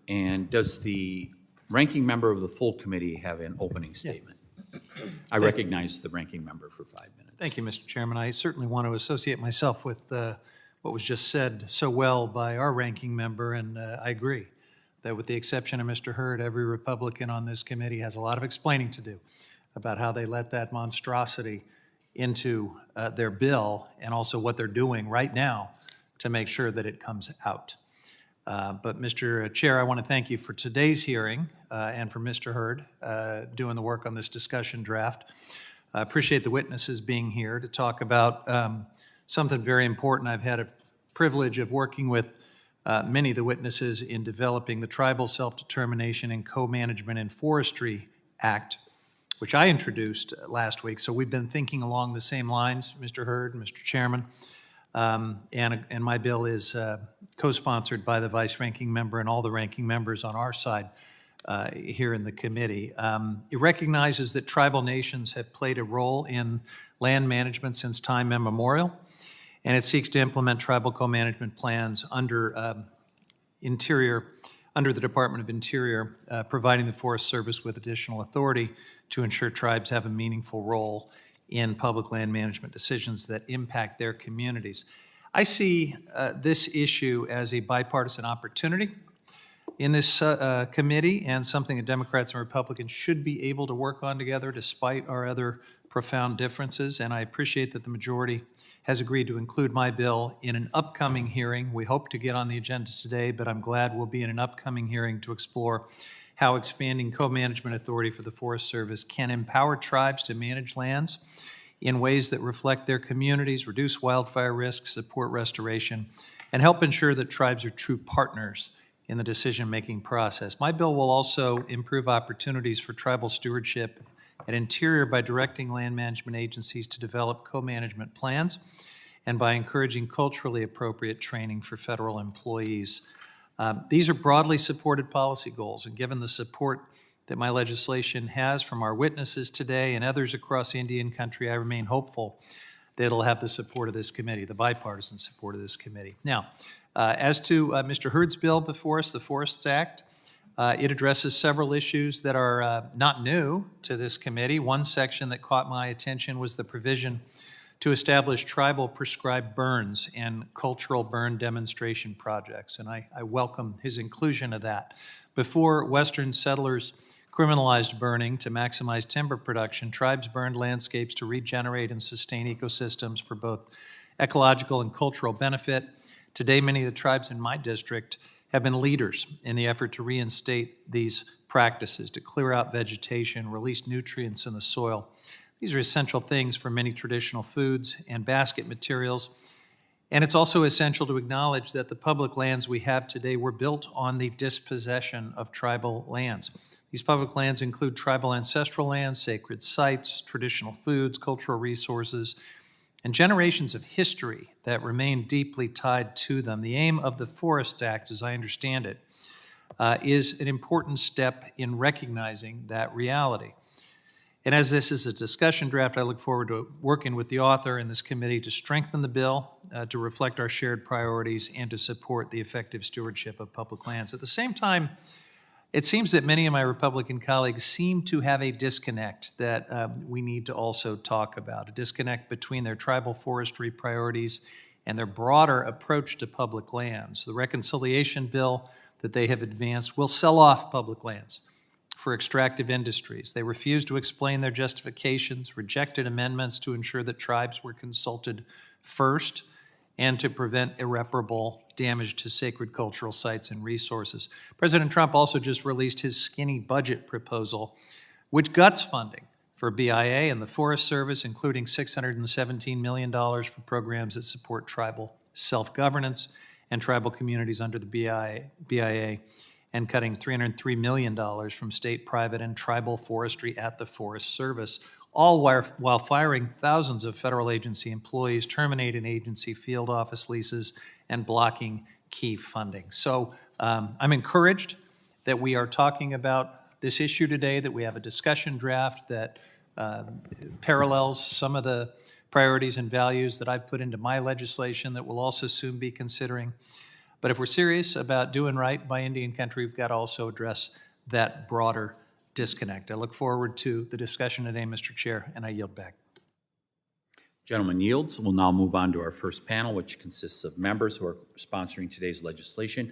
And does the ranking member of the full committee have an opening statement? I recognize the ranking member for 5 minutes. Thank you, Mr. Chairman. I certainly want to associate myself with what was just said so well by our ranking member, and I agree that with the exception of Mr. Hurd, every Republican on this committee has a lot of explaining to do about how they let that monstrosity into their bill and also what they're doing right now to make sure that it comes out. But Mr. Chair, I want to thank you for today's hearing and for Mr. Hurd doing the work on this discussion draft. I appreciate the witnesses being here to talk about something very important. I've had a privilege of working with many of the witnesses in developing the Tribal Self-Determination and Co-Management in Forestry Act, which I introduced last week. So we've been thinking along the same lines, Mr. Hurd, Mr. Chairman. And my bill is co-sponsored by the vice ranking member and all the ranking members on our side here in the committee. It recognizes that tribal nations have played a role in land management since time immemorial, and it seeks to implement tribal co-management plans under the Department of Interior, providing the Forest Service with additional authority to ensure tribes have a meaningful role in public land management decisions that impact their communities. I see this issue as a bipartisan opportunity in this committee and something that Democrats and Republicans should be able to work on together despite our other profound differences. And I appreciate that the majority has agreed to include my bill in an upcoming hearing. We hope to get on the agenda today, but I'm glad we'll be in an upcoming hearing to explore how expanding co-management authority for the Forest Service can empower tribes to manage lands in ways that reflect their communities, reduce wildfire risk, support restoration, and help ensure that tribes are true partners in the decision-making process. My bill will also improve opportunities for tribal stewardship at Interior by directing land management agencies to develop co-management plans and by encouraging culturally appropriate training for federal employees. These are broadly supported policy goals, and given the support that my legislation has from our witnesses today and others across Indian country, I remain hopeful that it'll have the support of this committee, the bipartisan support of this committee. Now, as to Mr. Hurd's bill before us, the Forests Act, it addresses several issues that are not new to this committee. One section that caught my attention was the provision to establish tribal prescribed burns and cultural burn demonstration projects, and I welcome his inclusion of that. Before Western settlers criminalized burning to maximize timber production, tribes burned landscapes to regenerate and sustain ecosystems for both ecological and cultural benefit. Today, many of the tribes in my district have been leaders in the effort to reinstate these practices, to clear out vegetation, release nutrients in the soil. These are essential things for many traditional foods and basket materials. And it's also essential to acknowledge that the public lands we have today were built on the dispossession of tribal lands. These public lands include tribal ancestral lands, sacred sites, traditional foods, cultural resources, and generations of history that remain deeply tied to them. The aim of the Forests Act, as I understand it, is an important step in recognizing that reality. And as this is a discussion draft, I look forward to working with the author and this committee to strengthen the bill, to reflect our shared priorities, and to support the effective stewardship of public lands. At the same time, it seems that many of my Republican colleagues seem to have a disconnect that we need to also talk about, a disconnect between their tribal forestry priorities and their broader approach to public lands. The reconciliation bill that they have advanced will sell off public lands for extractive industries. They refused to explain their justifications, rejected amendments to ensure that tribes were consulted first, and to prevent irreparable damage to sacred cultural sites and resources. President Trump also just released his skinny budget proposal, which guts funding for BIA and the Forest Service, including $617 million for programs that support tribal self-governance and tribal communities under the BIA, and cutting $303 million from state, private, and tribal forestry at the Forest Service, all while firing thousands of federal agency employees, terminating agency field office leases, and blocking key funding. So I'm encouraged that we are talking about this issue today, that we have a discussion draft that parallels some of the priorities and values that I've put into my legislation that we'll also soon be considering. But if we're serious about doing right by Indian country, we've got to also address that broader disconnect. I look forward to the discussion today, Mr. Chair, and I yield back. Gentleman yields. We'll now move on to our first panel, which consists of members who are sponsoring today's legislation.